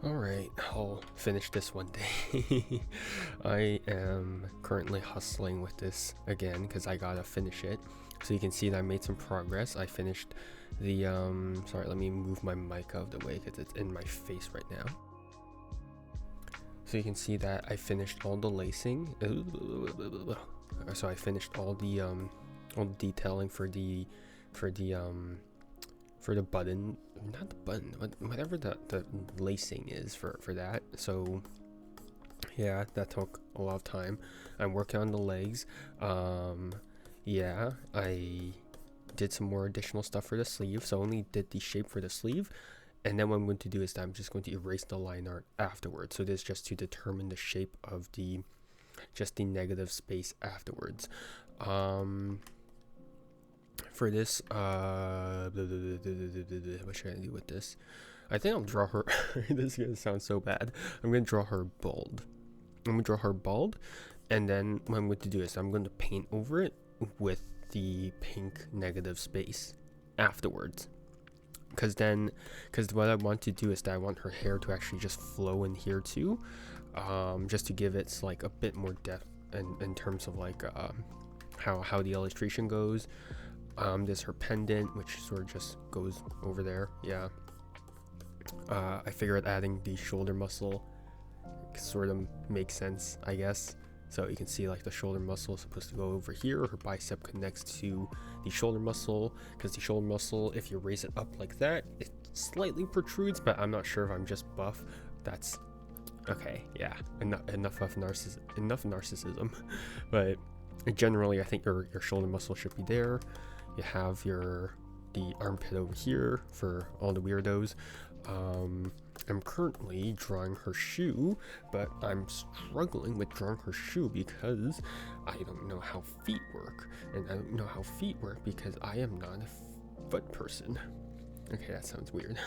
Alright, I'll finish this one day. I am currently hustling with this again because I gotta finish it. So you can see that I made some progress. I finished the, sorry, let me move my mic out of the way because it's in my face right now. So you can see that I finished all the lacing. So I finished all the detailing for the button, not the button, whatever the lacing is for that. So yeah, that took a lot of time. I'm working on the legs. Yeah, I did some more additional stuff for the sleeve, so I only did the shape for the sleeve. And then what I'm going to do is that I'm just going to erase the line art afterwards. So this is just to determine the shape of the negative space afterwards. For this, what should I do with this? I think I'll draw her. This is gonna sound so bad. I'm gonna draw her bald. And then what I'm going to do is I'm going to paint over it with the pink negative space afterwards. Because what I want to do is that I want her hair to actually just flow in here too, just to give it like a bit more depth in terms of like how the illustration goes. There's her pendant, which sort of just goes over there. Yeah. I figured adding the shoulder muscle sort of makes sense, I guess. So you can see like the shoulder muscle is supposed to go over here. Her bicep connects to the shoulder muscle, because the shoulder muscle, if you raise it up like that, it slightly protrudes, but I'm not sure if I'm just buff. That's okay. Yeah, enough narcissism. But generally, I think your shoulder muscle should be there. You have the armpit over here for all the weirdos. I'm currently drawing her shoe, but I'm struggling with drawing her shoe because I don't know how feet work, and I don't know how feet work because I am not a foot person. Okay, that sounds weird.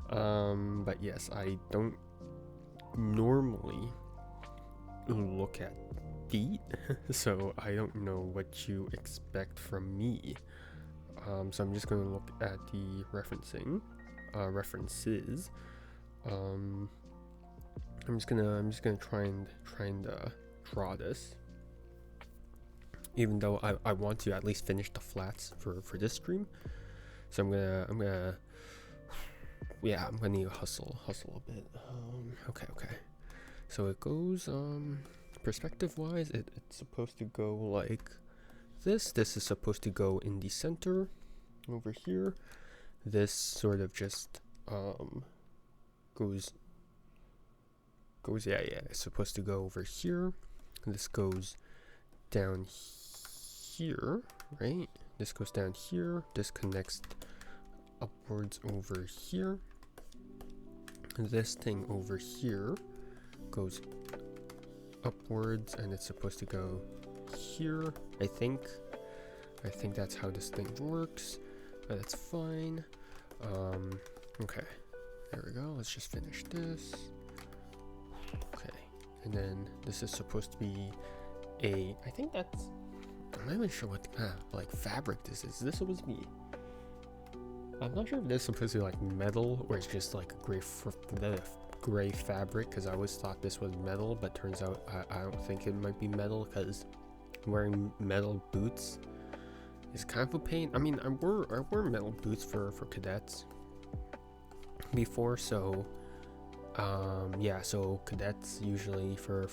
But yes, I don't normally look at feet, so I don't know what you expect from me. So I'm just going to look at the references. I'm just gonna try and draw this, even though I want to at least finish the flats for this stream. So I'm gonna hustle a bit. Okay. So it goes perspective wise, it's supposed to go like this. This is supposed to go in the center over here. This sort of just goes it's supposed to go over here. This goes down here, right? This goes down here. This connects upwards over here. This thing over here goes upwards, and it's supposed to go here. I think that's how this thing works, but that's fine. Okay, there we go. Let's just finish this. Okay, and then this is supposed to be I think that's, I'm not even sure what like fabric this is. Is this supposed to be, I'm not sure if this is supposed to be like metal or it's just like gray fabric, because I always thought this was metal, but turns out I don't think it might be metal, because wearing metal boots is kind of a pain. I mean, I wore metal boots for cadets before, so so cadets usually for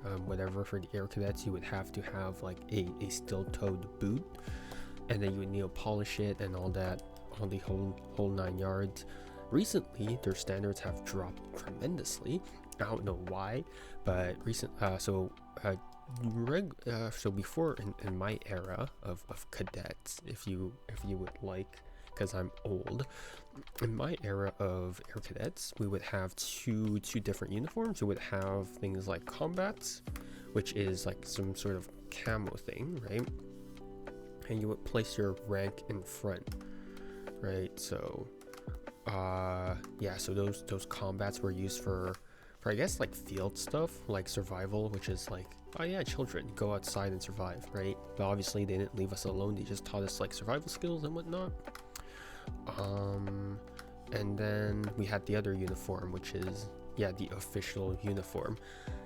the air cadets, you would have to have like a steel-toed boot, and then you would need to polish it and all that, all the whole 9 yards. Recently, their standards have dropped tremendously. I don't know why, but so before, in my era of cadets, if you would like, because I'm old, in my era of air cadets, we would have two different uniforms. We would have things like combats, which is like some sort of camo thing, right? And you would place your rank in front, right? So so those combats were used for I guess like field stuff, like survival, which is like, oh yeah, children, go outside and survive, right? But obviously they didn't leave us alone. They just taught us like survival skills and whatnot. And then we had the other uniform, which is, yeah, the official uniform.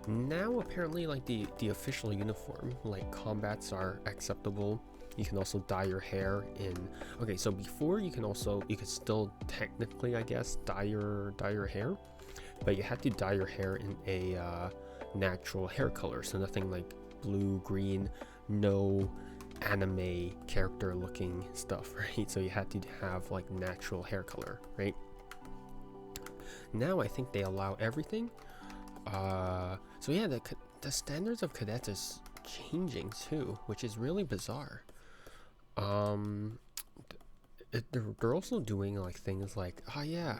Now apparently, like the official uniform, like combats are acceptable. You can also dye your hair in, okay, so before you could still technically, I guess, dye your hair, but you had to dye your hair in a natural hair color, so nothing like blue, green, no anime character looking stuff, right? So you had to have like natural hair color, right? Now I think they allow everything. So yeah, the standards of cadets is changing too, which is really bizarre. They're also doing like things like, oh yeah,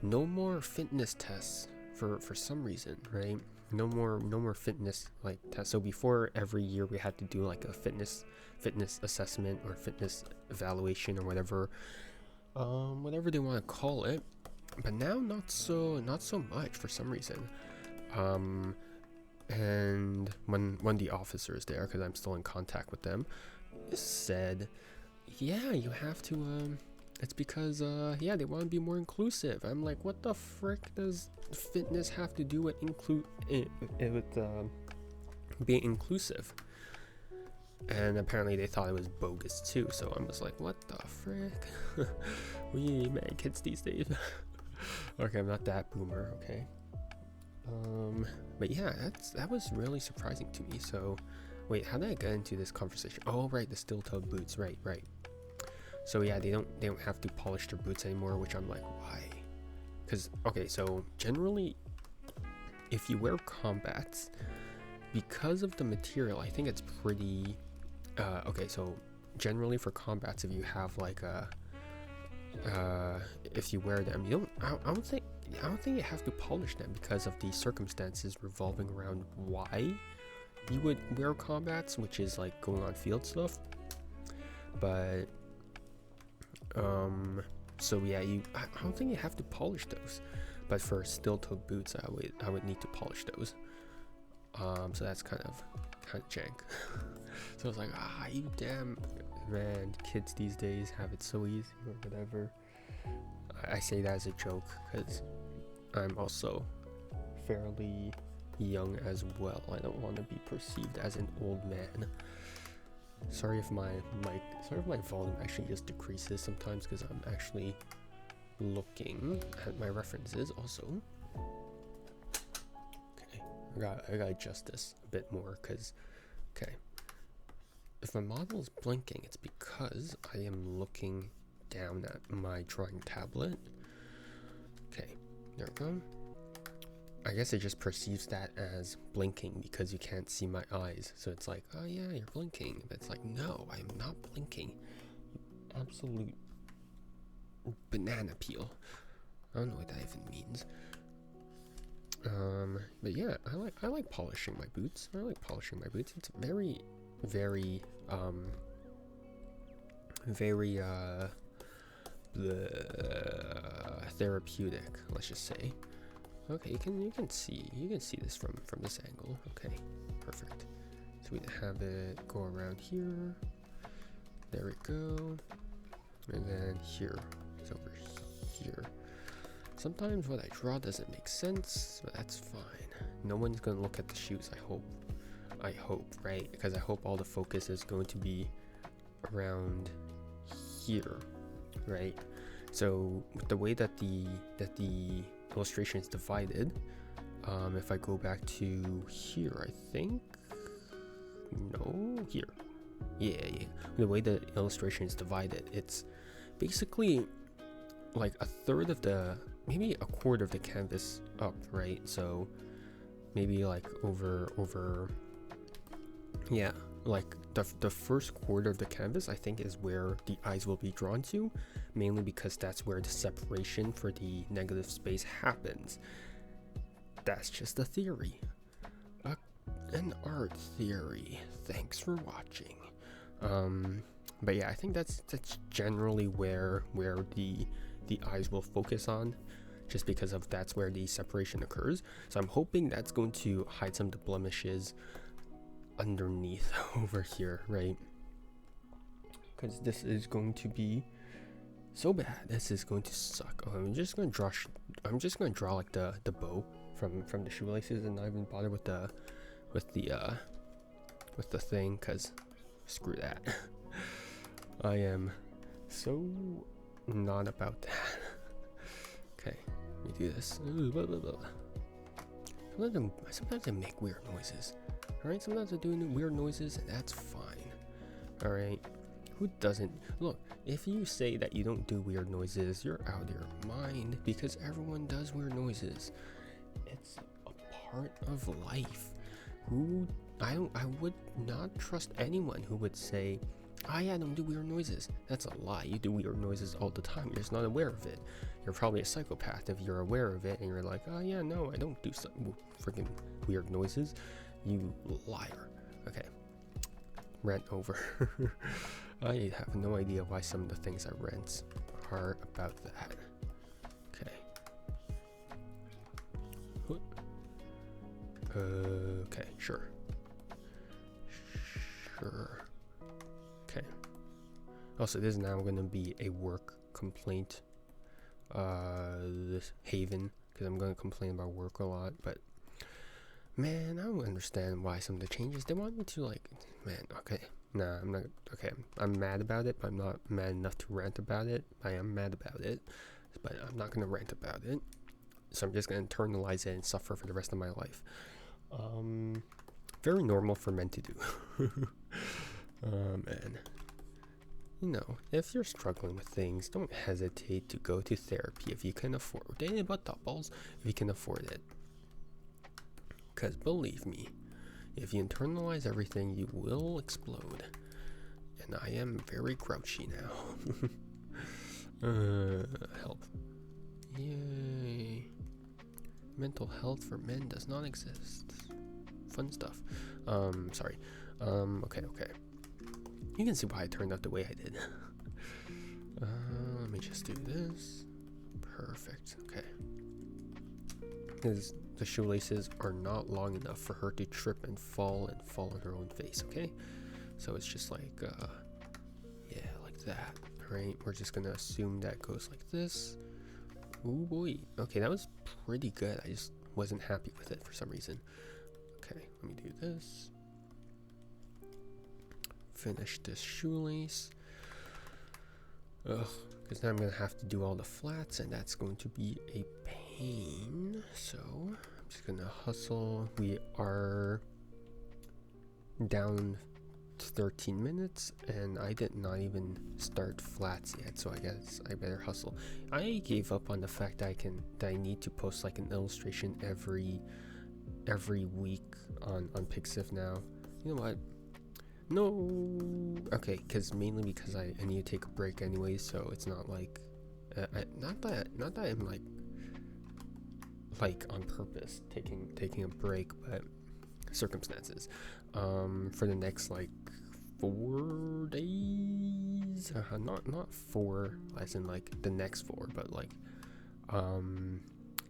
no more fitness tests for some reason, right? No more fitness like tests. So before, every year we had to do like a fitness assessment or fitness evaluation or whatever they want to call it. But now not so much for some reason. And when the officers there, because I'm still in contact with them, said, yeah, you have to it's because yeah, they want to be more inclusive. I'm like, what the frick does fitness have to do with being inclusive? And apparently they thought it was bogus too, so I'm just like, what the frick? We man, kids these days. Okay, I'm not that boomer, okay. But yeah, that was really surprising to me. So wait, how did I get into this conversation? Oh right, the steel-toed boots, right. So yeah, they don't have to polish their boots anymore, which I'm like, why? Because okay, so generally if you wear combats, because of the material, I think it's pretty okay, so generally for combats, if you have like a if you wear them, you don't I don't think you have to polish them because of the circumstances revolving around why you would wear combats, which is like going on field stuff. But so yeah, I don't think you have to polish those, but for steel-toed boots, I would need to polish those. So that's kind of jank. So I was like, you damn man, kids these days have it so easy or whatever. I say that as a joke because I'm also fairly young as well. I don't want to be perceived as an old man. Sorry if my volume actually just decreases sometimes because I'm actually looking at my references also. Okay, I gotta adjust this a bit more because, okay, if my model is blinking, it's because I am looking down at my drawing tablet. Okay, there we go. I guess it just perceives that as blinking because you can't see my eyes. So it's like, oh yeah, you're blinking. But it's like, no, I'm not blinking. Absolute banana peel. I don't know what that even means. But yeah, I like polishing my boots. It's very therapeutic, let's just say. Okay, you can see this from this angle. Okay, perfect. So we have it go around here. There we go. And then here. It's over here. Sometimes what I draw doesn't make sense, but that's fine. No one's gonna look at the shoes, I hope, right? Because I hope all the focus is going to be around here, right? So with the way that the illustration is divided, if I go back to here, I think, no, here, yeah, the way the illustration is divided, it's basically like a third of maybe a quarter of the canvas up, right? So maybe like over yeah, like the first quarter of the canvas, I think, is where the eyes will be drawn to, mainly because that's where the separation for the negative space happens. That's just a theory, an art theory. Thanks for watching. But yeah, I think that's generally where the eyes will focus on, just because of that's where the separation occurs. So I'm hoping that's going to hide some of the blemishes underneath over here, right? Because this is going to be So bad. This is going to suck. Oh, I'm just gonna draw. I'm just gonna draw like the bow from the shoelaces, and not even bother with the thing, cause screw that. I am so not about that. Okay, let me do this. Sometimes I make weird noises. Alright, sometimes I do weird noises, and that's fine. Alright, who doesn't? Look, if you say that you don't do weird noises, you're out of your mind, because everyone does weird noises. It's a part of life. I would not trust anyone who would say, yeah, I don't do weird noises. That's a lie. You do weird noises all the time. You're just not aware of it. You're probably a psychopath if you're aware of it and you're like, oh yeah, no, I don't do some freaking weird noises. You liar. Okay. Rant over. I have no idea why some of the things I rent are about that. Okay. Okay, sure. Okay. Also, this is now going to be a work complaint. This Haven, because I'm going to complain about work a lot. But man, I don't understand why some of the changes they want me to like. Man, okay, nah, I'm not. Okay, I'm mad about it, but I'm not mad enough to rant about it. I am mad about it, but I'm not going to rant about it. So I'm just going to internalize it and suffer for the rest of my life. Very normal for men to do. Man. You know, if you're struggling with things, don't hesitate to go to therapy if you can afford it. Ain't about doubles if you can afford it. Because believe me, if you internalize everything, you will explode. And I am very grouchy now. Help. Yay. Mental health for men does not exist. Fun stuff. Sorry. Okay. You can see why I turned out the way I did. Let me just do this. Perfect. Okay. Because the shoelaces are not long enough for her to trip and fall on her own face, okay? So it's just like, yeah, like that, right? We're just gonna assume that goes like this. Oh boy. Okay, that was pretty good. I just wasn't happy with it for some reason. Okay, let me do this. Finish this shoelace. Ugh, because now I'm gonna have to do all the flats, and that's going to be a pain. So I'm just gonna hustle. We are down to 13 minutes, and I did not even start flats yet. So I guess I better hustle. I gave up on the fact that I need to post like an illustration every week on Pixiv now. You know what? No, okay, mainly because I need to take a break anyway, so it's not like, not that I'm like on purpose taking a break, but circumstances. For the next like 4 days, not 4 as in like the next 4, but like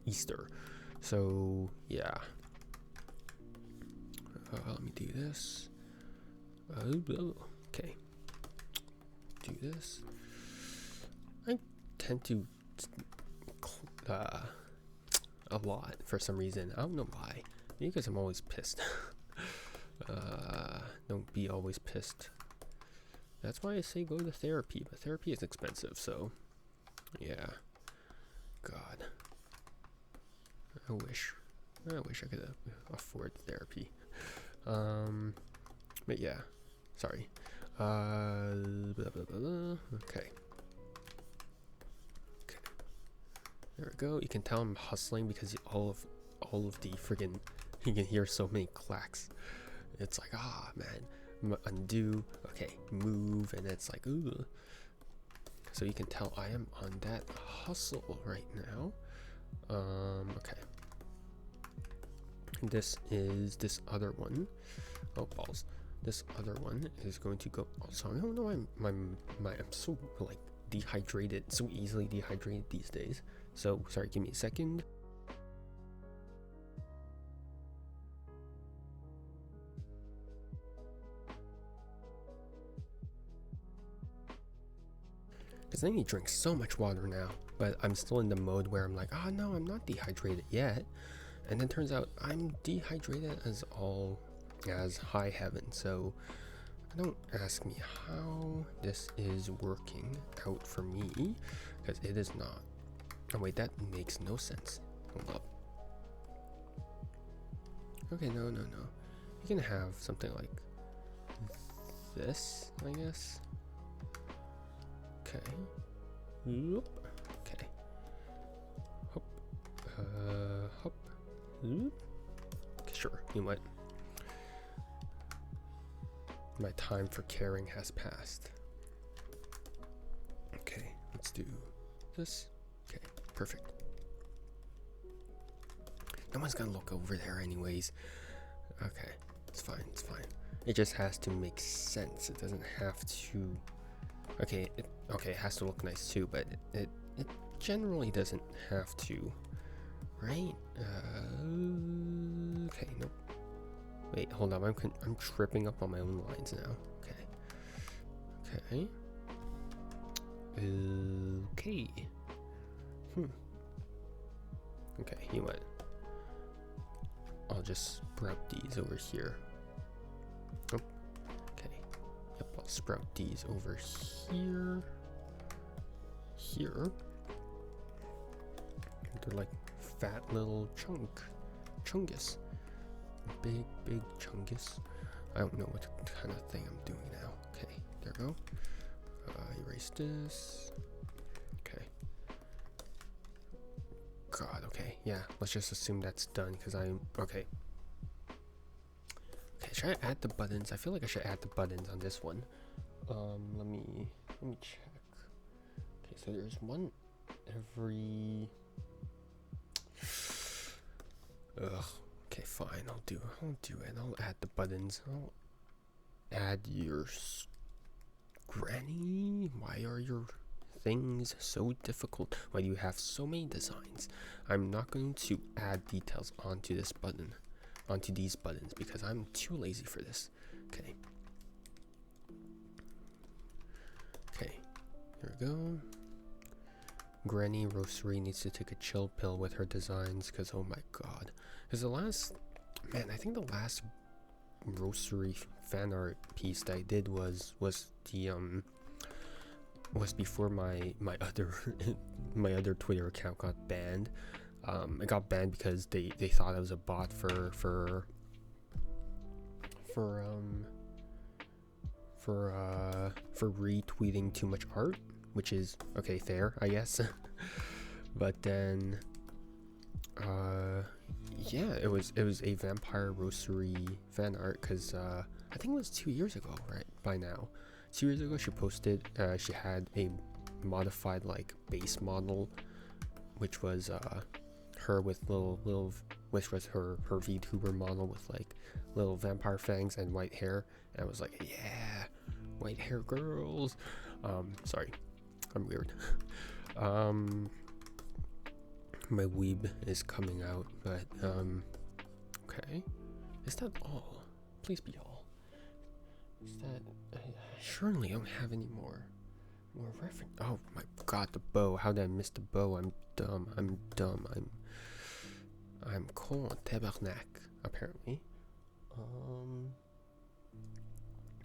Easter. So yeah. Let me do this. Okay. Do this. I tend to a lot for some reason. I don't know why. Maybe because I'm always pissed. Don't be always pissed. That's why I say go to therapy, but therapy is expensive, so yeah. God. I wish I could afford therapy. But yeah. Sorry. Okay. Okay. There we go. You can tell I'm hustling because all of the friggin' you can hear so many clacks. It's like, man, undo. Okay, move, and it's like, ooh. So you can tell I am on that hustle right now. Okay. This is this other one. Oh balls. This other one is going to go. Also, I don't know why I'm so like dehydrated, so easily dehydrated these days. So sorry, give me a second. Because I need to drink so much water now, but I'm still in the mode where I'm like, oh no, I'm not dehydrated yet. And then turns out I'm dehydrated as high heaven. So don't ask me how this is working out for me, because it is not. Oh wait, that makes no sense. Hold up. Okay, no. You can have something like this, I guess. Okay. Whoop. Okay. Hop. Hop. Whoop. Okay, sure. You know what? My time for caring has passed. Okay, let's do this. Okay, perfect. No one's gonna look over there anyways. Okay, it's fine. It just has to make sense. It doesn't have to. Okay, it has to look nice too, but it generally doesn't have to, right? Okay, nope. Wait, hold on. I'm tripping up on my own lines now. Okay. Okay, you know what? I'll just sprout these over here. Oh, okay. Yep, I'll sprout these over here. They're like fat little chungus. Big chungus. I don't know what kind of thing I'm doing now. Okay, there we go. Erase this. Okay. God, okay. Yeah, let's just assume that's done because I'm okay. Okay, should I add the buttons? I feel like I should add the buttons on this one. Let me check. Okay, so there's one every. Ugh. Okay, fine. I'll do it. I'll add the buttons. I'll add your granny. Why are your things so difficult? Why do you have so many designs? I'm not going to add details onto these buttons because I'm too lazy for this. Okay. Here we go. Granny Roastery needs to take a chill pill with her designs because oh my god. Because I think the last Roastery fan art piece that I did was before my other Twitter account got banned. It got banned because they thought I was a bot for retweeting too much art, which is okay, fair, I guess. But then yeah, it was a Vampire Roastery fan art because I think it was 2 years ago, right? By now, 2 years ago, she posted. She had a modified like base model, which was her with which was her VTuber model with like little vampire fangs and white hair. And I was like, yeah, white hair girls. Sorry, I'm weird. My weeb is coming out, but okay. Is that all? Please be all. Is that surely I don't have any more reference. Oh my god, the bow. How did I miss the bow? I'm dumb. I'm con tabarnak, apparently.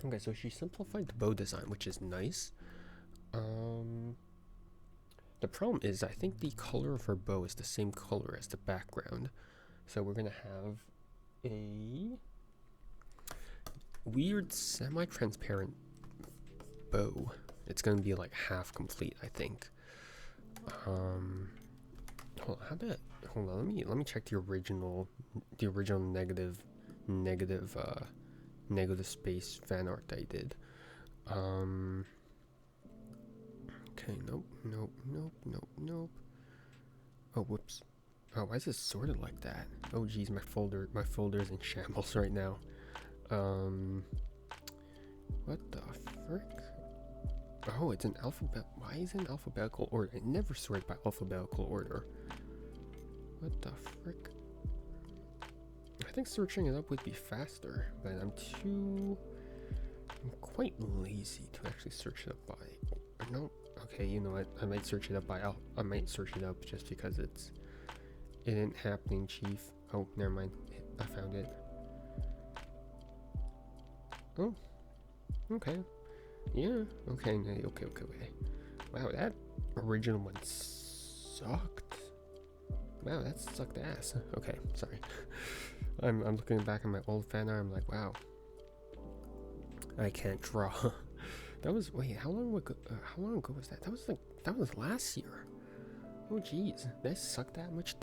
Okay, so she simplified the bow design, which is nice. The problem is I think the color of her bow is the same color as the background. So we're gonna have a weird semi-transparent bow. It's gonna be like half complete, I think. Hold on, let me check the original negative space fan art that I did. Okay, nope. Oh, whoops. Oh, why is it sorted like that? Oh geez, my folder's in shambles right now. What the frick? Oh, it's an alphabet. Why is it in alphabetical order? It never sorted by alphabetical order. What the frick? I think searching it up would be faster, but I'm quite lazy to actually search it up by. No, Okay, you know what? I might search it up I might search it up just because it ain't happening, chief. Oh, never mind. I found it. Oh, okay. Yeah. Okay. Okay. Wow, that original one sucked. Wow, that sucked ass. Okay, sorry. I'm looking back at my old fan art. I'm like, wow, I can't draw. That was how long ago? How long ago was that? That was last year. Oh jeez, did I suck that much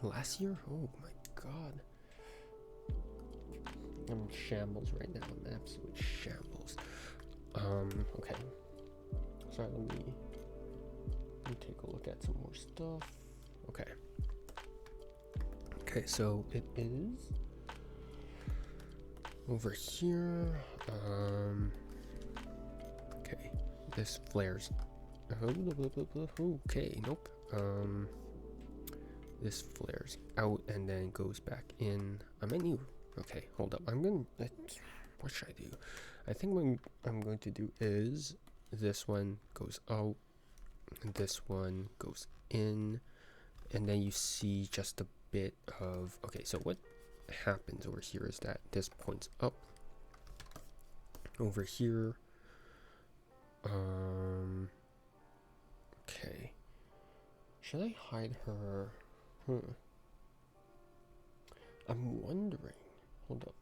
last year? Oh my god. I'm in shambles right now. I'm absolute shambles. Okay. Sorry, let me take a look at some more stuff. Okay. Okay, so it is over here. Okay, this flares. Okay, nope. This flares out and then goes back in. I might need. Okay, hold up. What should I do? I think what I'm going to do is this one goes out, this one goes in, and then you see just a bit of. Okay, so what happens over here is that this points up. Over here. Okay. Should I hide her? I'm wondering. Hold up.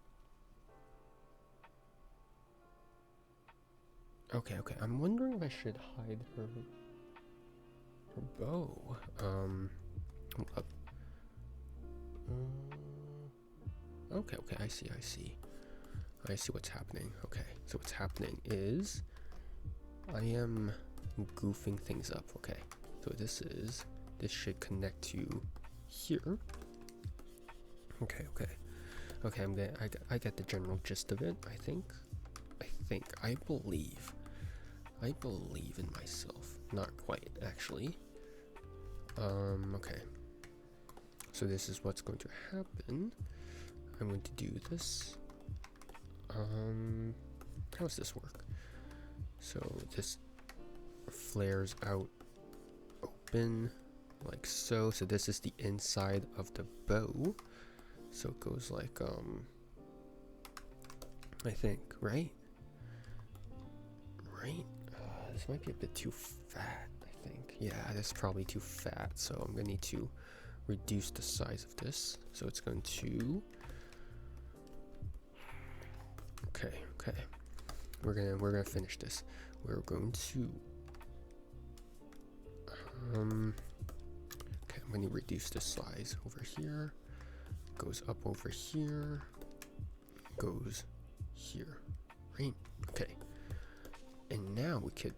Okay. I'm wondering if I should hide her bow. Hold up. Okay. I see what's happening. Okay, so what's happening is I am goofing things up. Okay, so this should connect to here. Okay. I get the general gist of it. I believe in myself. Not quite, actually. Okay. So this is what's going to happen. I'm going to do this. How does this work? So this flares out open like so. So this is the inside of the bow. So it goes like, I think, right? This might be a bit too fat, I think. Yeah, this is probably too fat. So I'm gonna need to reduce the size of this. So it's going to, okay. We're gonna finish this. We're going to, okay, I'm gonna reduce the size over here. Goes up over here. Goes here, right? Okay. And now we could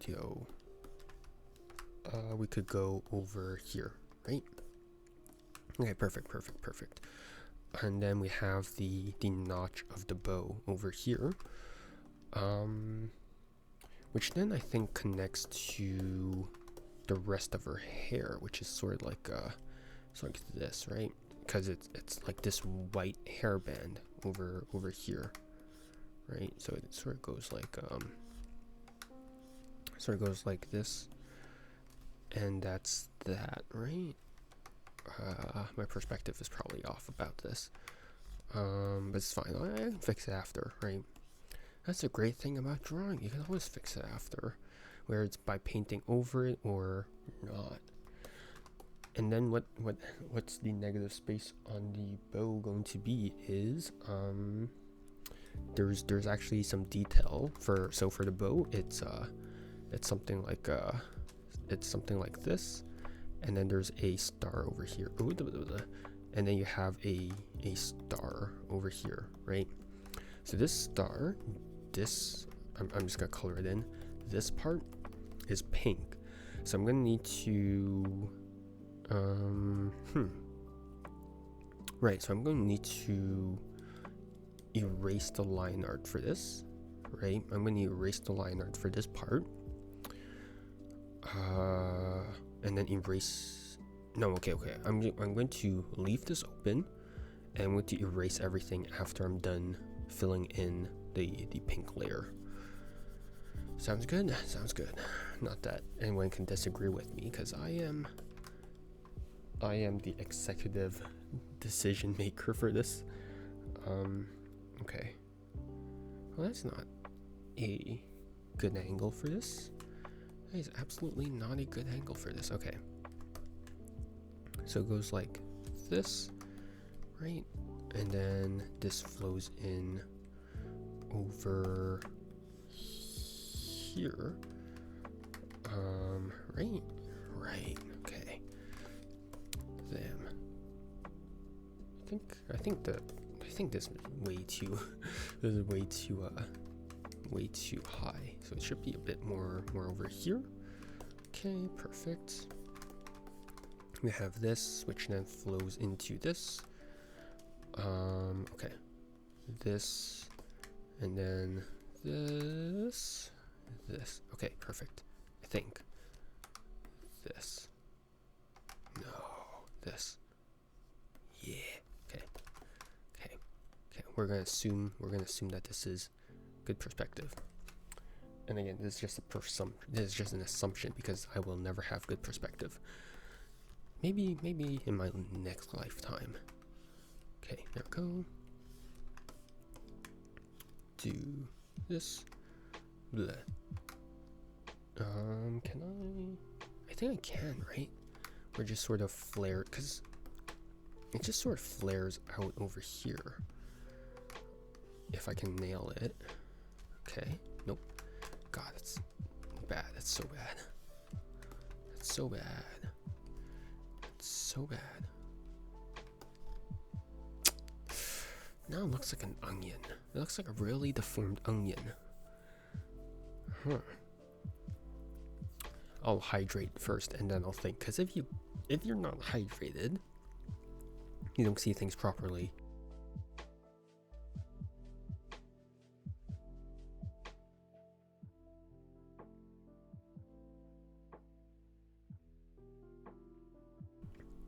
go over here, right? Okay, perfect. And then we have the notch of the bow over here, which then I think connects to the rest of her hair, which is sort of like this, right? Because it's like this white hairband over here, right? So it sort of goes like this, and that's that, right? My perspective is probably off about this, but it's fine. I can fix it after, right? That's a great thing about drawing. You can always fix it after, whether it's by painting over it or not. And then what's the negative space on the bow going to be is there's actually some detail for the bow. It's something like this, and then there's a star over here. And then you have a star over here, right? So this star, I'm just gonna color it in. This part is pink, so I'm gonna need to right, so I'm going to need to erase the line art for this, right? I'm going to erase the line art for this part, and then erase. No, okay. I'm going to leave this open, and I'm going to erase everything after I'm done filling in the pink layer. Sounds good. Sounds good. Not that anyone can disagree with me, because I am the executive decision maker for this. Okay. Well, that's not a good angle for this. That is absolutely not a good angle for this. Okay. So it goes like this, right? And then this flows in over here. Right? Right. Okay. Them. I think this is way too this is way too high. So it should be a bit more over here. Okay, perfect. We have this, which then flows into this. Okay. This, and then this. Okay, perfect. I think. This. No. This. Yeah. Okay. We're gonna assume that this is good perspective. And again, this is just an assumption, because I will never have good perspective. Maybe in my next lifetime. Okay, there we go. Do this. Bleh. Can I think I can, right? Or just sort of flare, because it just sort of flares out over here. If I can nail it. Okay. Nope. God, that's bad. That's so bad. That's so bad. That's so bad. Now it looks like an onion. It looks like a really deformed onion. Huh. I'll hydrate first and then I'll think. Because if you're not hydrated, you don't see things properly.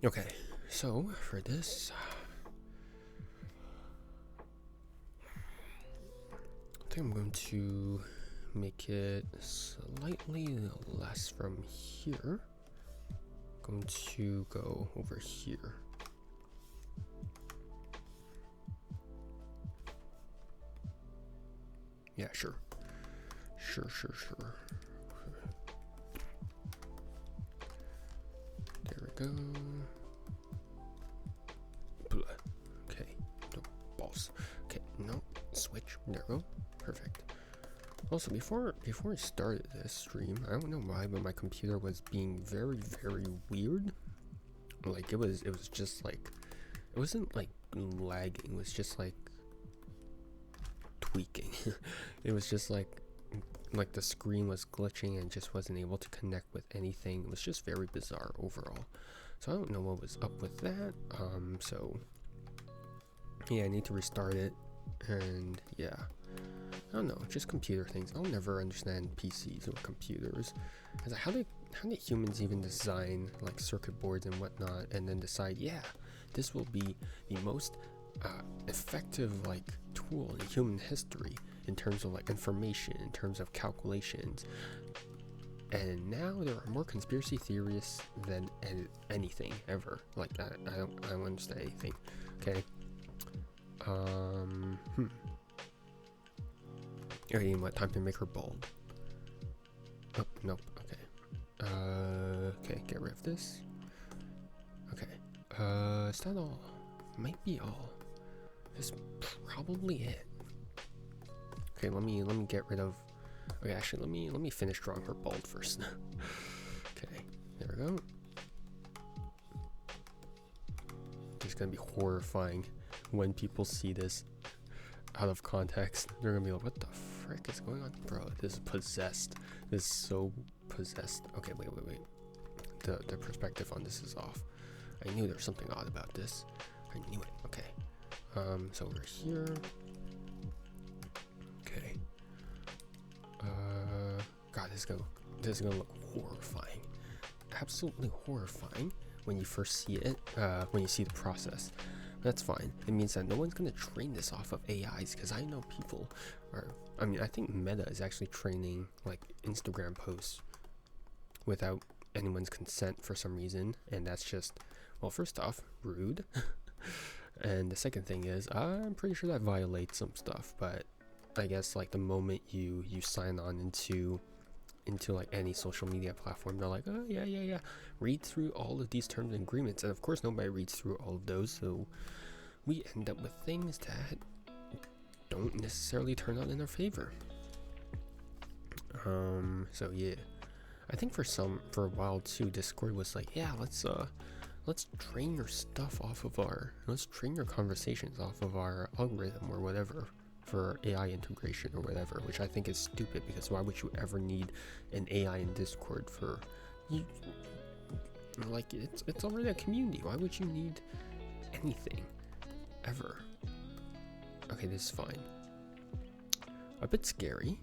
Okay, so for this, I think I'm going to make it slightly less from here. Going to go over here. Yeah, sure. There we go. Okay, no balls. Okay, no, switch. There we go. Perfect. Also, before I started this stream, I don't know why, but my computer was being very, very weird. Like it was just like, it wasn't like lagging. It was just like tweaking. It was just like the screen was glitching and just wasn't able to connect with anything. It was just very bizarre overall. So I don't know what was up with that. So yeah, I need to restart it. And yeah, I don't know, just computer things. I'll never understand PCs or computers. It's like, how did humans even design like circuit boards and whatnot, and then decide, yeah, this will be the most effective like tool in human history in terms of like information, in terms of calculations. And now there are more conspiracy theorists than anything ever. Like I don't understand anything. Okay. Okay, you know what? Time to make her bald. Oh, nope. Okay. Okay, get rid of this. Okay. Is that all? Might be all. That's probably it. Okay, let me get rid of. Okay, actually, let me finish drawing her bald first. Okay, there we go. It's gonna be horrifying when people see this out of context. They're gonna be like, "What the frick is going on, bro? This is possessed. This is so possessed." Okay, wait. The perspective on this is off. I knew there was something odd about this. I knew it. Okay. So over here. Okay. God, this is gonna look horrifying. Absolutely horrifying when you first see it. When you see the process. That's fine. It means that no one's gonna train this off of AIs, because I know people are, I mean, I think Meta is actually training like Instagram posts without anyone's consent for some reason, and that's just, well, first off, rude. And the second thing is, I'm pretty sure that violates some stuff, but I guess like the moment you sign on into like any social media platform, they're like, oh yeah, read through all of these terms and agreements, and of course nobody reads through all of those, so we end up with things that don't necessarily turn out in our favor. So yeah, I think for a while too, Discord was like, yeah, let's train your stuff off of let's train your conversations off of our algorithm or whatever for AI integration or whatever, which I think is stupid, because why would you ever need an AI in Discord for you? Like, it's already a community. Why would you need anything ever? Okay, this is fine. A bit scary,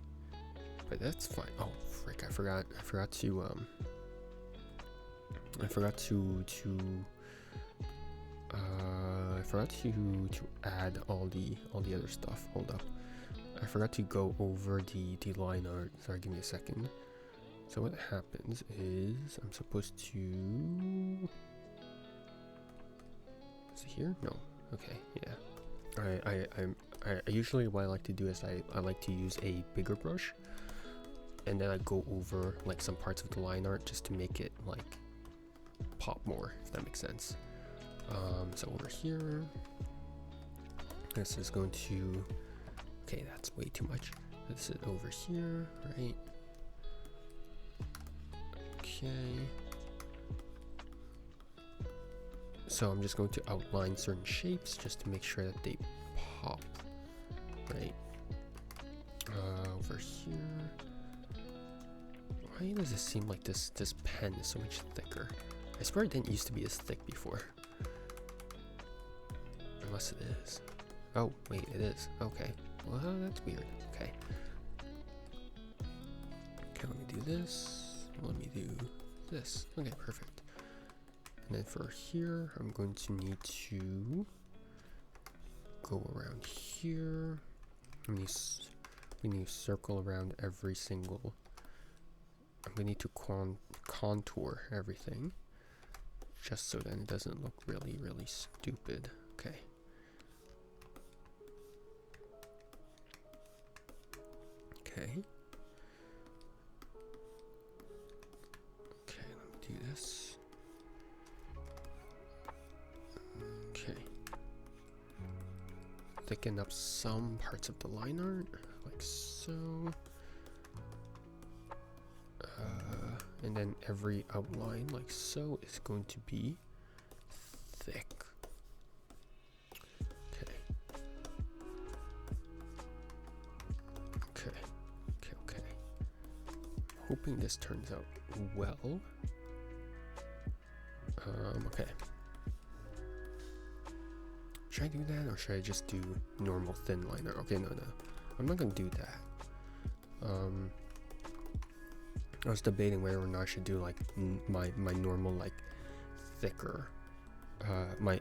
but that's fine. Oh frick, I forgot to add all the other stuff. Hold up, I forgot to go over the line art. Sorry, give me a second. So what happens is I'm supposed to, is it here? No. Okay, yeah. I usually, what I like to do is I like to use a bigger brush, and then I go over like some parts of the line art just to make it like pop more, if that makes sense. So over here, this is going to, okay, that's way too much. This is over here, right? Okay. So I'm just going to outline certain shapes just to make sure that they pop, right? Over here. Why does it seem like this pen is so much thicker? I swear it didn't used to be as thick before. Unless it is. Oh, wait, it is. Okay. Well, that's weird. Okay. Okay, let me do this. Let me do this. Okay, perfect. And then for here, I'm going to need to go around here. We need to circle around every single. I'm going to need to contour everything, just so that it doesn't look really, really stupid. Okay. Okay. Okay, let me do this. Okay. Thicken up some parts of the line art, like so. And then every outline, like so, is going to be thick. Okay. Okay. Hoping this turns out well. Okay. Should I do that, or should I just do normal thin liner? Okay, no. I'm not gonna do that. I was debating whether or not I should do like my normal like thicker, my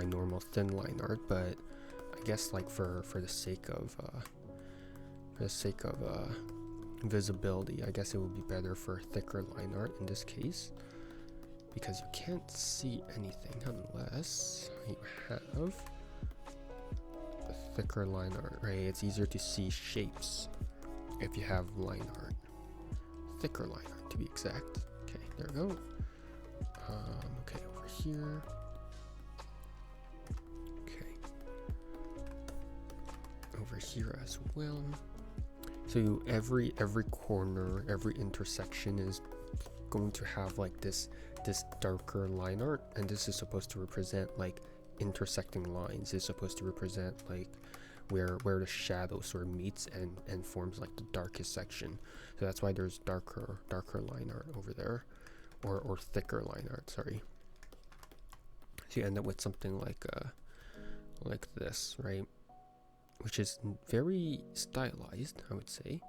normal thin line art, but I guess like for the sake of visibility, I guess it would be better for thicker line art in this case, because you can't see anything unless you have a thicker line art, right? It's easier to see shapes if you have line art. Thicker line art, to be exact. Okay, there we go. Okay, over here. Okay. Over here as well. So every corner, every intersection is going to have like this darker line art, and this is supposed to represent like intersecting lines. It's supposed to represent like where the shadow sort of meets and forms like the darkest section. So that's why there's darker line art over there, or thicker line art, sorry. So you end up with something like this, right? Which is very stylized, I would say.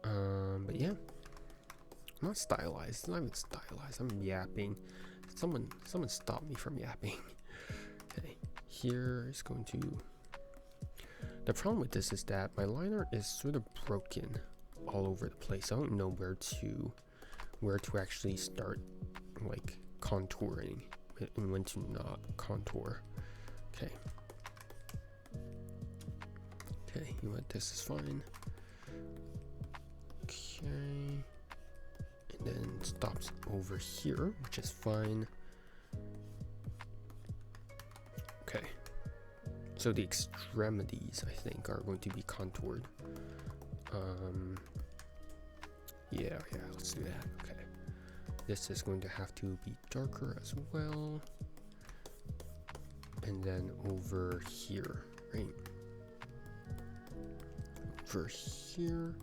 But yeah, not stylized. It's not even stylized. I'm yapping. Someone stop me from yapping. Okay. here is going to, the problem with this is that my line art is sort of broken all over the place. I don't know where to actually start like contouring and when to not contour. Okay, you know what, this is fine. Okay, and then stops over here, which is fine. Okay, so the extremities I think are going to be contoured. Yeah, let's do that. Okay, this is going to have to be darker as well, and then over here, right? Over here,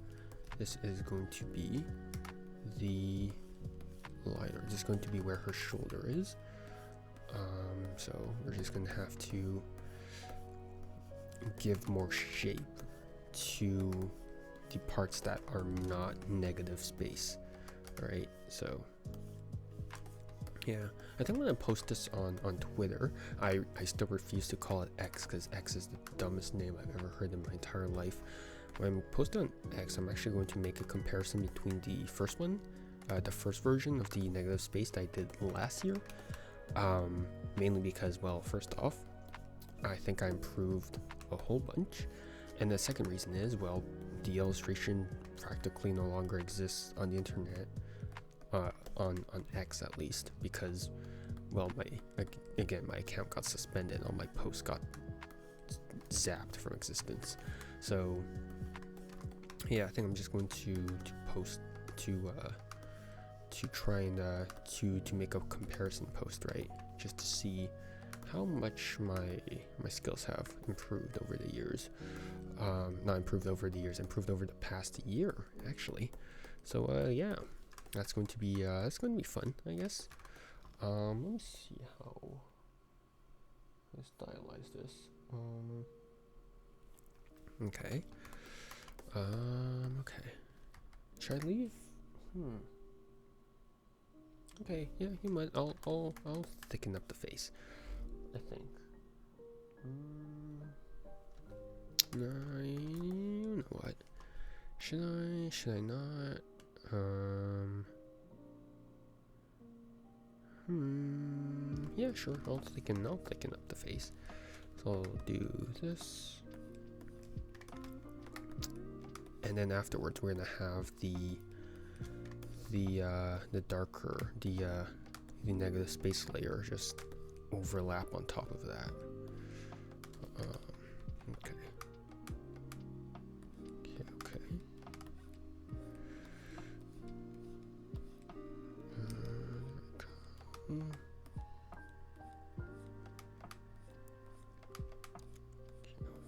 this is going to be the liner. This is going to be where her shoulder is. So we're just going to have to give more shape to the parts that are not negative space. All right, so yeah, I think I'm gonna post this on Twitter. I still refuse to call it X because X is the dumbest name I've ever heard in my entire life. When I'm posting on X, I'm actually going to make a comparison between the first one, the first version of the negative space that I did last year. Mainly because, well, first off, I think I improved a whole bunch, and the second reason is, well, the illustration practically no longer exists on the internet, on X at least, because, well, my account got suspended, all my posts got zapped from existence. So yeah, I think I'm just going to post to try and to make a comparison post, right, just to see how much my skills have improved over the years. Not improved over the years, improved over the past year actually. So yeah, that's going to be fun, I guess. Let me see how let's stylize this. Okay. Okay. Should I leave? Okay, yeah, you might. I'll thicken up the face, I think. No, you know what? Should I not? Yeah, sure. I'll thicken up the face. So I'll do this, and then afterwards we're gonna have the darker, the negative space layer just overlap on top of that. Okay.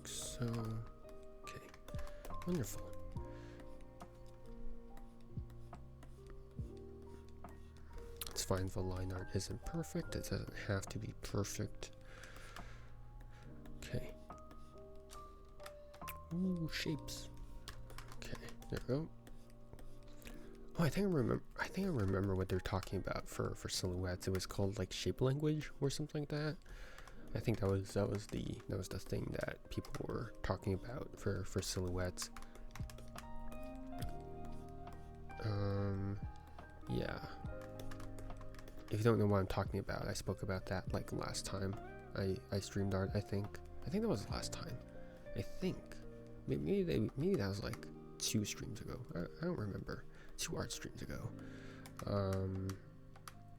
So, okay, wonderful. It's fine if the line art isn't perfect. It doesn't have to be perfect. Okay. Ooh, shapes. Okay, there we go. Oh, I think I remember what they're talking about for silhouettes. It was called like shape language or something like that. I think that was the thing that people were talking about for silhouettes. Yeah. If you don't know what I'm talking about, I spoke about that like last time I streamed art. I think that was last time. I think maybe that was like 2 streams ago. I don't remember. 2 art streams ago.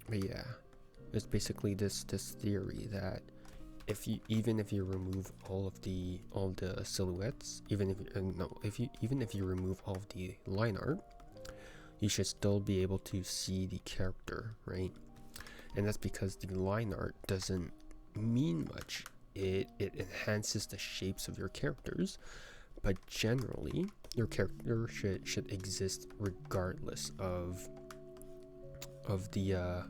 But yeah, it's basically this theory that even if you remove all the silhouettes, even if you remove all of the line art, you should still be able to see the character, right? And that's because the line art doesn't mean much. It enhances the shapes of your characters, but generally your character should exist regardless of the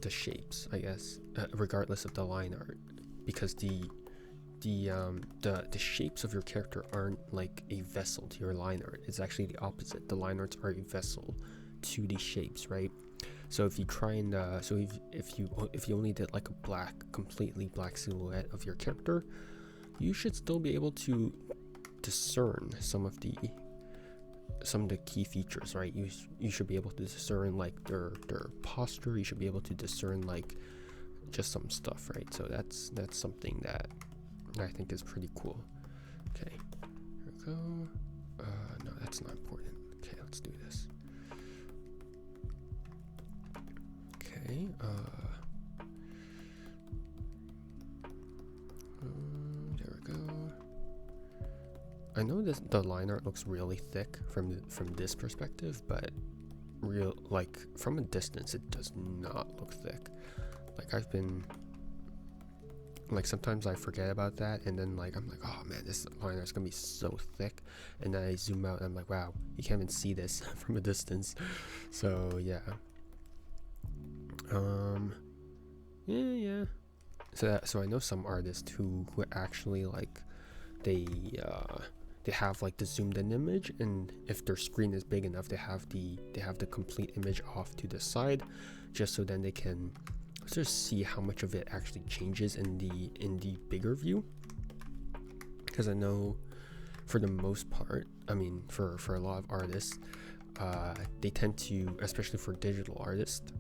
shapes, I guess, regardless of the line art, because the shapes of your character aren't like a vessel to your line art. It's actually the opposite. The line arts are a vessel to the shapes, right? So if you try and if you only did like a completely black silhouette of your character, you should still be able to discern some of the key features, right? You should be able to discern like their posture. You should be able to discern like just some stuff, right? So that's something that I think is pretty cool. Okay, here we go. No, that's not important. Okay, let's do this. Okay, there we go. I know the line art looks really thick from this perspective, but like from a distance it does not look thick. Like I've been like, sometimes I forget about that, and then like I'm like, oh man, this line art's gonna be so thick, and then I zoom out and I'm like, wow, you can't even see this from a distance. So yeah. Yeah. So I know some artists who actually like they have like the zoomed in image, and if their screen is big enough, they have the complete image off to the side, just so then they can just see how much of it actually changes in the bigger view. Because I know for the most part, I mean for a lot of artists, they tend to, especially for digital artists,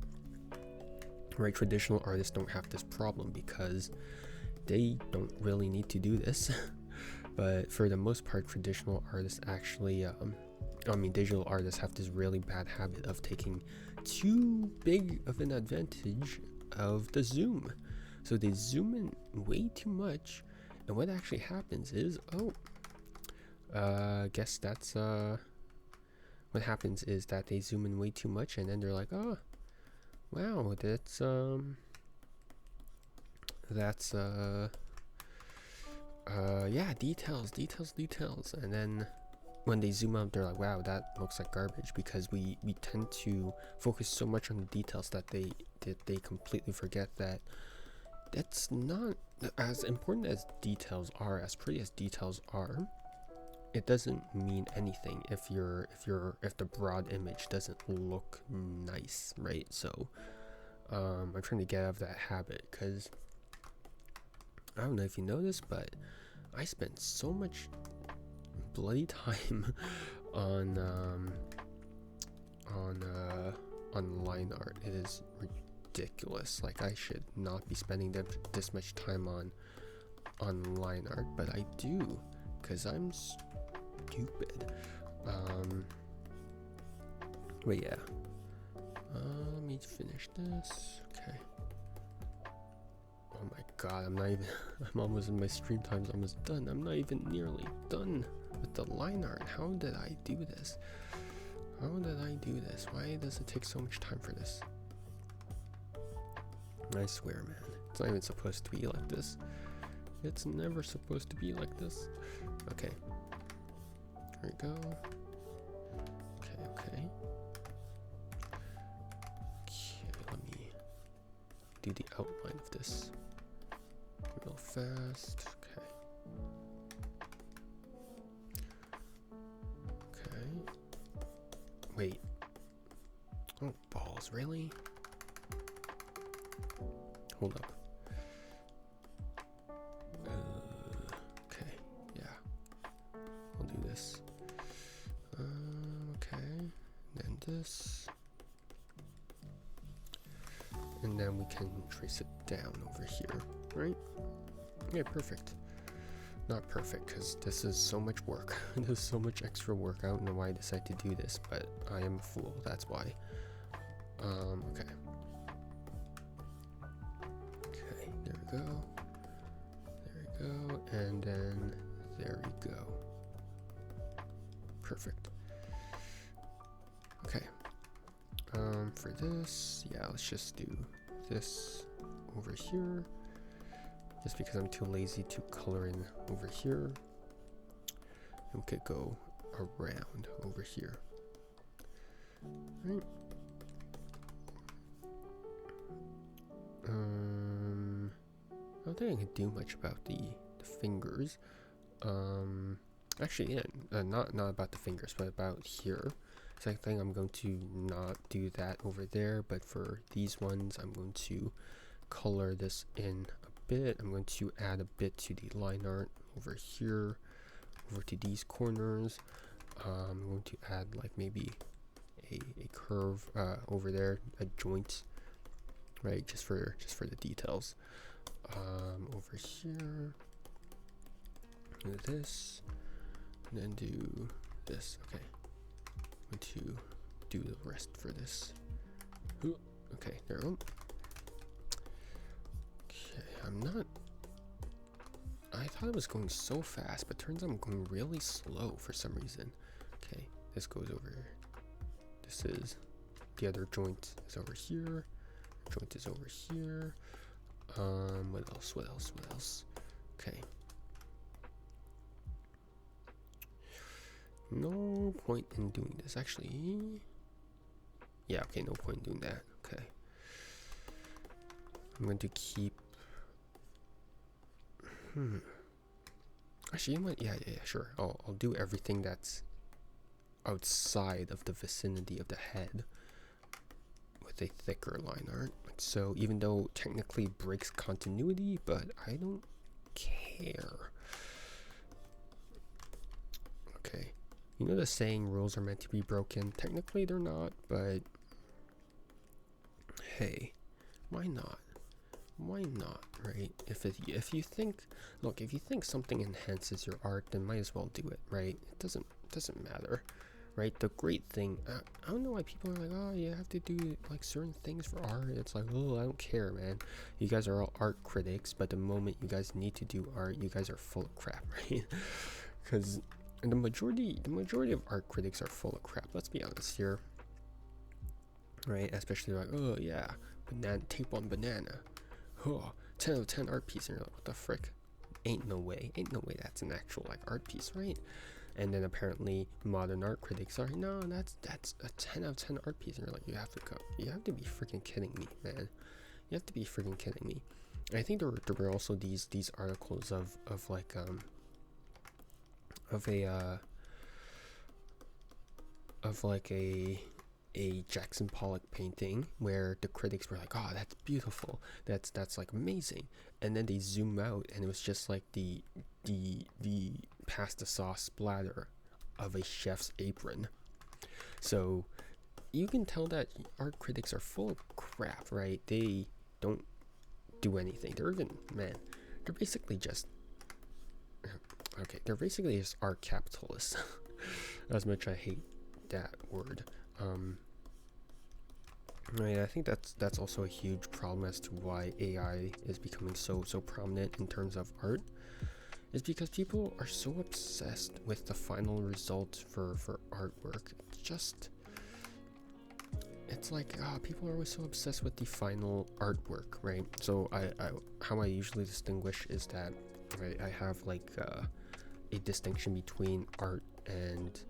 right, traditional artists don't have this problem because they don't really need to do this. But for the most part, traditional artists actually digital artists have this really bad habit of taking too big of an advantage of the zoom. So they zoom in way too much, and what actually happens is, guess that's what happens is that they zoom in way too much, and then they're like, oh wow, that's yeah, details, and then when they zoom out, they're like, wow, that looks like garbage, because we tend to focus so much on the details that they completely forget that that's not as important as details are, as pretty as details are. It doesn't mean anything if the broad image doesn't look nice, right? So I'm trying to get out of that habit, because I don't know if you know this, but I spent so much bloody time on line art. It is ridiculous. Like, I should not be spending this much time on line art, but I do, because I'm stupid. But yeah, let me finish this. Okay. Oh my god, I'm almost in my stream time's almost done. I'm not even nearly done with the line art. How did I do this? Why does it take so much time for this? I swear, man, it's not even supposed to be like this. It's never supposed to be like this. Okay, here we go. Okay, let me do the outline of this real fast. Okay. Wait. Oh, balls, really? Hold up. Okay, yeah. I'll do this. Okay. And then this. And then we can trace it down over here, right? Okay, perfect. Not perfect, because this is so much work. There's so much extra work. I don't know why I decided to do this, but I am a fool. That's why. Okay. Okay, there we go. And then there we go. Perfect. Okay. For this, yeah, let's just do this over here. Just because I'm too lazy to color in over here. And we could go around over here. Right. I don't think I can do much about the fingers. Actually, yeah, not about the fingers, but about here. So I think I'm going to not do that over there, but for these ones, I'm going to color this in a bit. I'm going to add a bit to the line art over here, over to these corners. I'm going to add like maybe a curve over there, a joint, right? Just for the details. Over here, do this, and then do this. Okay, I'm going to do the rest for this. Ooh, okay, there we go. Okay, I thought it was going so fast, but turns out I'm going really slow for some reason. Okay, this goes over. This is the other joint is over here. Joint is over here. What else? What else? What else? Okay. No point in doing this, actually. Yeah, okay, no point in doing that. Okay. I'm going to keep. Actually, you know what? Yeah, sure. I'll do everything that's outside of the vicinity of the head with a thicker line art. Like so, even though technically breaks continuity, but I don't care. Okay. You know the saying rules are meant to be broken? Technically they're not, but hey, why not? Why not, right? If you think, look, if you think something enhances your art, then might as well do it, right? It doesn't matter, right? The great thing, I don't know why people are like, oh, you have to do like certain things for art. It's like, oh, I don't care, man. You guys are all art critics, but the moment you guys need to do art, you guys are full of crap, right? Because the majority of art critics are full of crap. Let's be honest here, right? Especially like, oh yeah, banana tape on banana. Oh, 10 out of 10 art piece, and you're like, what the frick? Ain't no way that's an actual like art piece, right? And then apparently modern art critics are, no, that's a 10 out of 10 art piece, and you're like, you have to be freaking kidding me, man. You have to be freaking kidding me. And I think there were also these articles of like a Jackson Pollock painting where the critics were like, oh, that's beautiful, that's like amazing, and then they zoom out and it was just like the pasta sauce splatter of a chef's apron. So you can tell that art critics are full of crap, right? They don't do anything. They're basically just art capitalists. As much I hate that word. Right, I think that's also a huge problem as to why AI is becoming so prominent in terms of art, is because people are so obsessed with the final result for artwork. It's like people are always so obsessed with the final artwork, right? So how I usually distinguish is that I have like a distinction between art and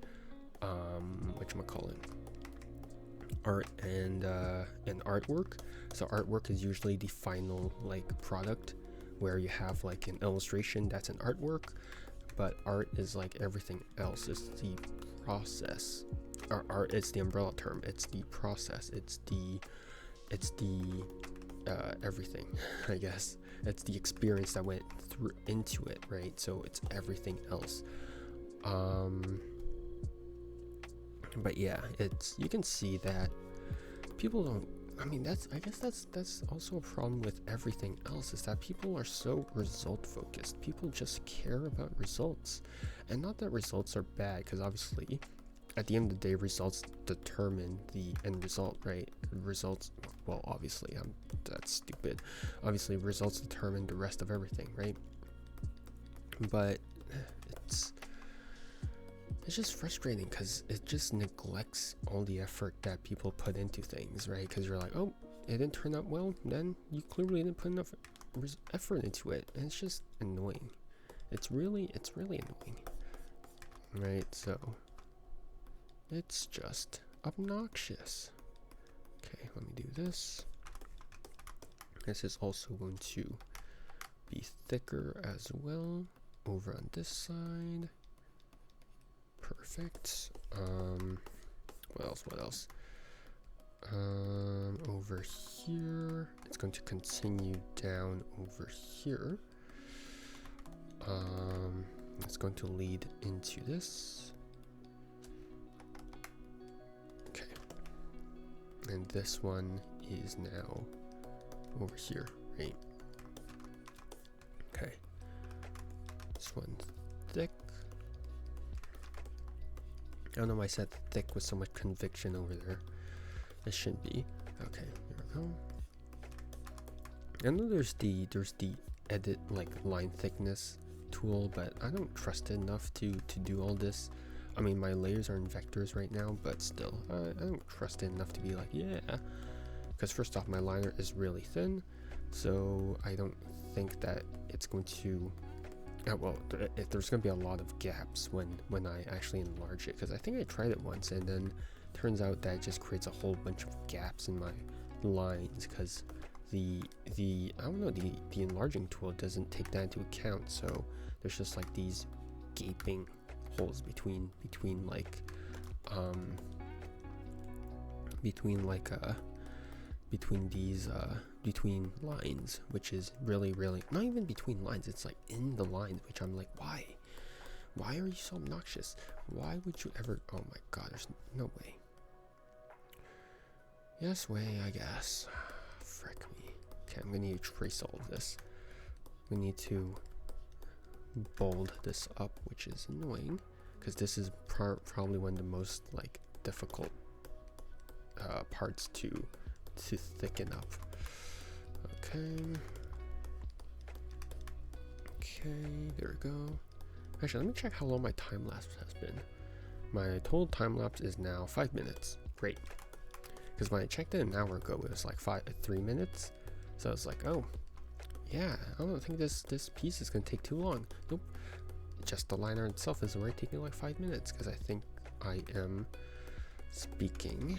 whatchamacallit, art and artwork. So artwork is usually the final like product, where you have like an illustration that's an artwork, but art is like everything else. It's the process. Art is the umbrella term. It's the process. It's the everything, I guess. It's the experience that went through into it, right? So it's everything else. But yeah, you can see that people don't. I mean, that's also a problem with everything else, is that people are so result focused. People just care about results, and not that results are bad, because obviously at the end of the day, results determine the end result, right? Results, well, obviously, that's stupid. Obviously, results determine the rest of everything, right? But it's just frustrating, because it just neglects all the effort that people put into things, right? Because you're like, oh, it didn't turn out well, then you clearly didn't put enough effort into it, and it's just annoying. It's really annoying, right? So it's just obnoxious. Okay, let me do this. This is also going to be thicker as well over on this side. Perfect. What else? Over here, it's going to continue down over here. It's going to lead into this. Okay. And this one is now over here, right? Okay. This one's thick. I don't know why I said thick with so much conviction over there. It shouldn't be. Okay, here we go. I know there's the edit like line thickness tool, but I don't trust it enough to do all this. I mean, my layers are in vectors right now, but still, I don't trust it enough to be like, yeah. Because first off, my liner is really thin, so I don't think that it's going to. Well, there's going to be a lot of gaps when I actually enlarge it. Because I think I tried it once, and then turns out that it just creates a whole bunch of gaps in my lines. Because the I don't know, the enlarging tool doesn't take that into account. So there's just like these gaping holes between between lines, which is really not even between lines, it's like in the lines, which I'm like, why are you so obnoxious? Why would you ever? Oh my god, there's no way. Yes way, I guess. Frick me. Okay, I'm gonna need to trace all of this. We need to bold this up, which is annoying because this is probably one of the most like difficult parts to thicken up. Okay, there we go. Actually, let me check how long my time lapse has been. My total time lapse is now 5 minutes. Great, because when I checked it an hour ago, it was like 3 minutes. So I was like, oh yeah, I don't think this piece is gonna take too long. Nope, just the liner itself is already taking like 5 minutes because I think I am speaking.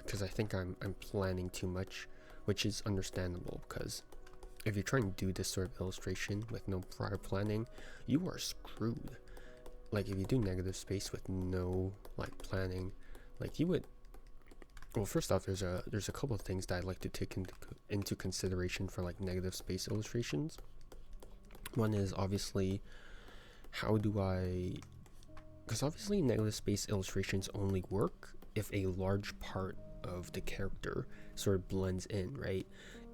Because I think I'm planning too much, which is understandable, because if you're trying to do this sort of illustration with no prior planning, you are screwed. Like if you do negative space with no like planning, like you would. Well, first off, there's a couple of things that I'd like to take into consideration for like negative space illustrations. One is obviously how do I, because obviously negative space illustrations only work if a large part of the character sort of blends in, right?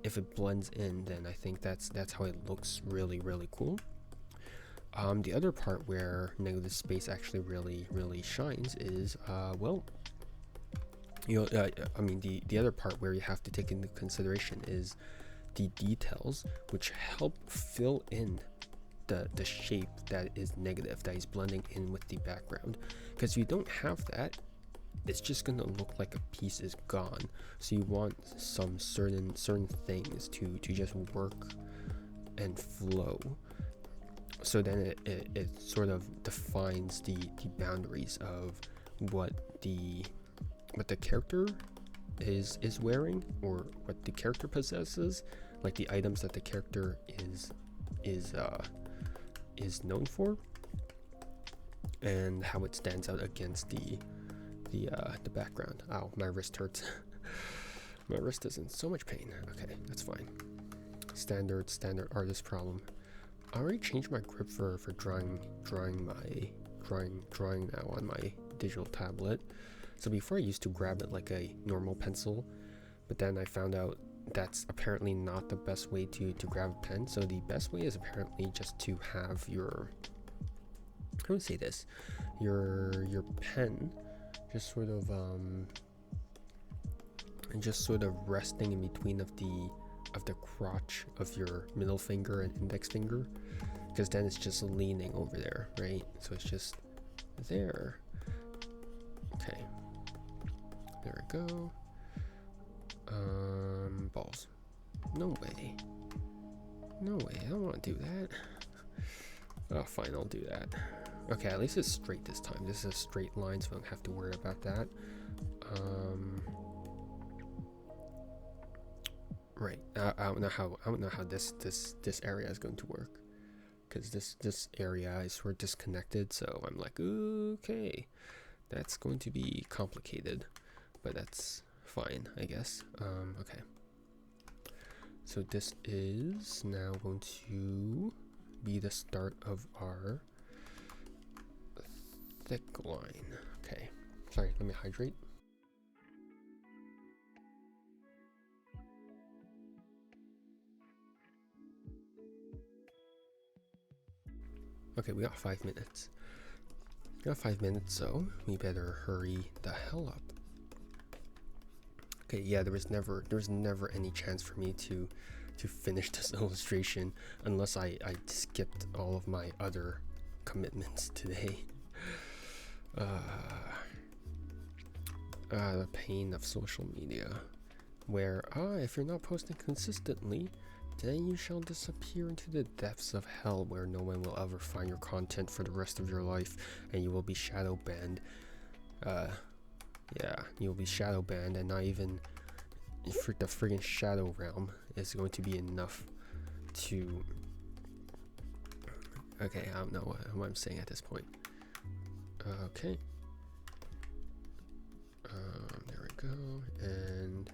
If it blends in, then I think that's how it looks really cool. The other part where negative space actually really shines is well, you know, I mean the other part where you have to take into consideration is the details which help fill in the shape that is negative, that is blending in with the background. Because you don't have that, it's just gonna look like a piece is gone. So you want some certain things to just work and flow. So then it sort of defines the boundaries of what the character is wearing, or what the character possesses, like the items that the character is known for, and how it stands out against the background. Ow, my wrist hurts. My wrist is in so much pain. Okay, that's fine. Standard artist problem. I already changed my grip for drawing now on my digital tablet. So before I used to grab it like a normal pencil, but then I found out that's apparently not the best way to grab a pen. So the best way is apparently just to have your, how do I say this, your pen just sort of resting in between of the crotch of your middle finger and index finger, because then it's just leaning over there, right? So it's just there. Okay, there we go. Balls. No way, I don't want to do that. Oh fine, I'll do that. Okay, at least it's straight this time. This is a straight line, so I don't have to worry about that. Right. I don't know how this area is going to work, because this area is sort of disconnected. So I'm like, okay, That's going to be complicated, but that's fine, I guess. Okay. So this is now going to be the start of our thick line. Okay. Sorry, let me hydrate. Okay, we got 5 minutes. We got 5 minutes, so we better hurry the hell up. Okay, yeah, there was never any chance for me to finish this illustration unless I skipped all of my other commitments today. The pain of social media, where if you're not posting consistently, then you shall disappear into the depths of hell, where no one will ever find your content for the rest of your life, and you will be shadow banned. Yeah, you'll be shadow banned, and not even for the friggin' shadow realm is going to be enough to. Okay, I don't know what I'm saying at this point. Okay. There we go, and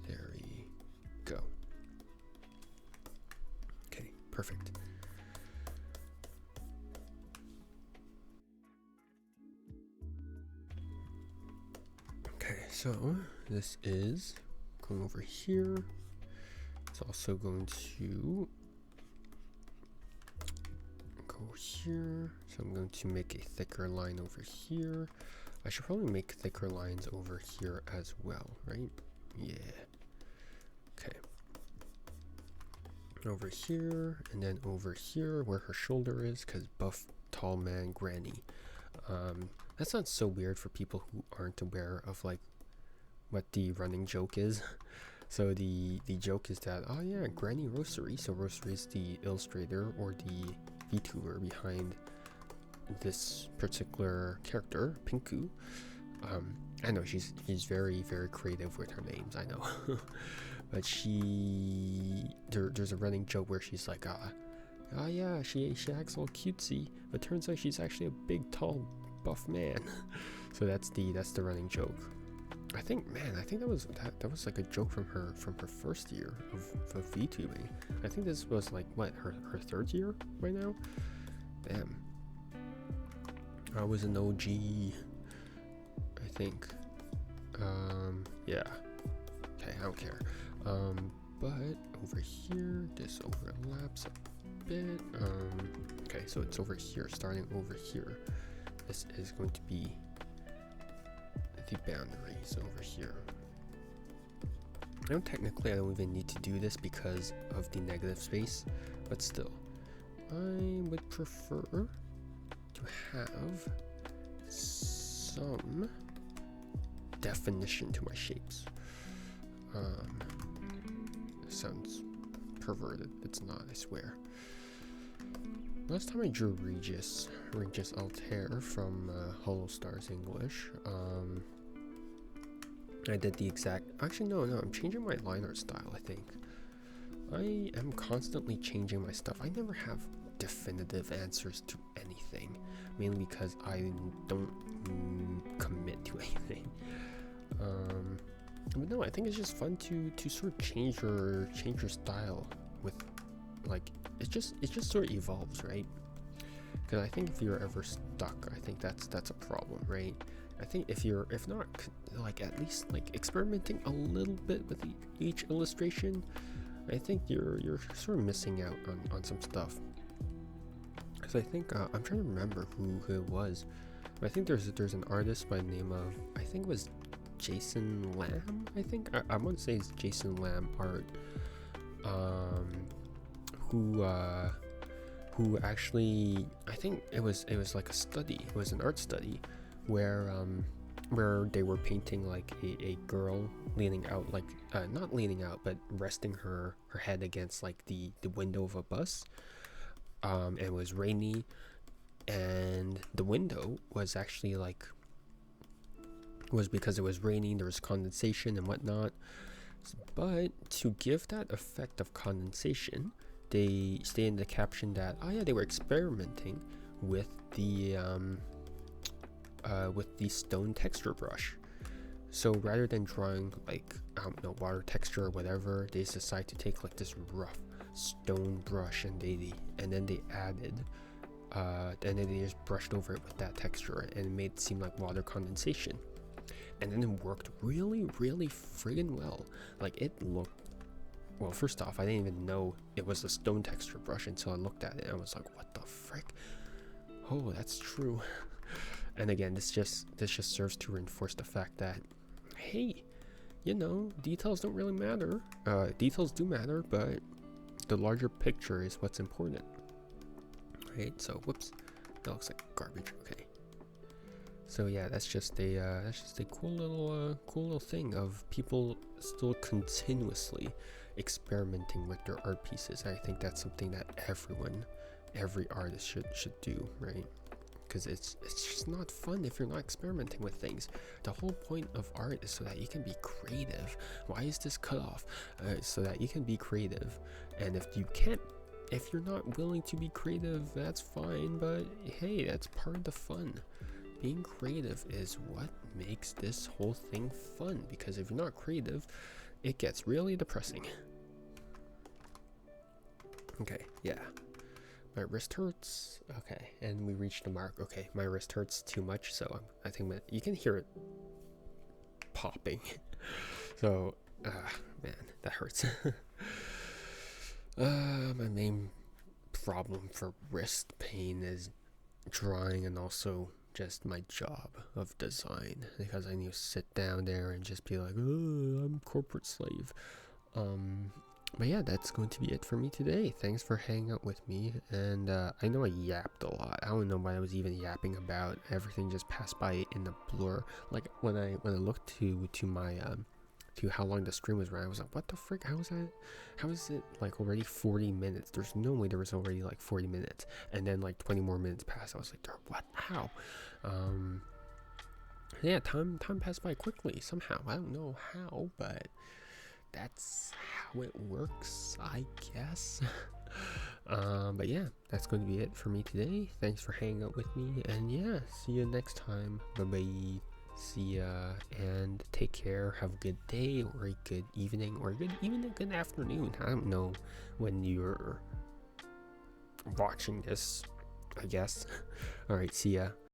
there we go. Okay, perfect. Okay, so this is going over here. It's also going to go here. So I'm going to make a thicker line over here. I should probably make thicker lines over here as well, right? Yeah. Okay. Over here, and then over here where her shoulder is, because buff tall man granny. That's not so weird for people who aren't aware of like what the running joke is. So the joke is that, oh yeah, Granny Rosary. So Rosary is the illustrator or the VTuber behind this particular character, Pinku. I know she's very creative with her names, I know. But there's a running joke where she's like, oh yeah, she acts all cutesy, but turns out she's actually a big tall buff man. So that's the running joke. I think that was like a joke from her first year of VTubing. I think this was like what, her third year right now. Damn. I was an OG, I think. Yeah. Okay, I don't care. But over here, this overlaps a bit. Okay, so it's over here, starting over here. This is going to be the boundaries over here. Now technically I don't even need to do this because of the negative space, but still, I would prefer to have some definition to my shapes. Sounds perverted. It's not, I swear. Last time I drew Regis Altair from Hollow Stars English, I did the exact, actually no, I'm changing my line art style, I think. I am constantly changing my stuff. I never have definitive answers to anything, mainly because I don't commit to anything. But no, I think it's just fun to sort of change your style with, like, it just sort of evolves, right? Because I think if you're ever stuck, I think that's a problem, right? I think if not like at least like experimenting a little bit with each illustration, I think you're sort of missing out on some stuff. Because I think I'm trying to remember who it was. But I think there's an artist by the name of, I think it was Jason Lamb. I think I want to say it's Jason Lamb art. Who actually, I think it was like a study. It was an art study where they were painting like a girl leaning out, like not leaning out, but resting her head against like the window of a bus. It was rainy, and the window was actually like, was because it was raining, there was condensation and whatnot. But to give that effect of condensation, they stay in the caption that, oh yeah, they were experimenting with the with the stone texture brush. So rather than drawing like I don't know, water texture or whatever, they just decided to take like this rough stone brush and then they added and then they just brushed over it with that texture and it made it seem like water condensation. And then it worked really, really friggin' well. Like it looked, well, first off, I didn't even know it was a stone texture brush until I looked at it and I was like, what the frick? Oh, that's true. And again, this just serves to reinforce the fact that, hey, you know, details don't really matter. Details do matter, but the larger picture is what's important. Right? So, whoops, that looks like garbage. Okay. So yeah, that's just a cool little thing of people still continuously experimenting with their art pieces. I think that's something that every artist should do, right? Because it's just not fun if you're not experimenting with things. The whole point of art is so that you can be creative. Why is this cut off? So that you can be creative. And if you're not willing to be creative, that's fine. But hey, that's part of the fun. Being creative is what makes this whole thing fun. Because if you're not creative, it gets really depressing. Okay, yeah. My wrist hurts. Okay, and we reached the mark. Okay, my wrist hurts too much, so I think you can hear it popping. So, man, that hurts. My main problem for wrist pain is drawing and also just my job of design, because I need to sit down there and just be like, oh, I'm corporate slave. But yeah, that's going to be it for me today. Thanks for hanging out with me, and I know I yapped a lot. I don't know what I was even yapping about. Everything just passed by in a blur. Like when I looked to my to how long the stream was running, I was like, what the frick? How is it like already 40 minutes? There's no way there was already like 40 minutes, and then like 20 more minutes passed. I was like, what? How? Yeah, time passed by quickly somehow. I don't know how, but that's how it works, I guess. But yeah, that's going to be it for me today. Thanks for hanging out with me, and yeah, see you next time. Bye bye. See ya, and take care. Have a good day, or a good evening, or even a good afternoon. I don't know when you're watching this, I guess. All right, see ya.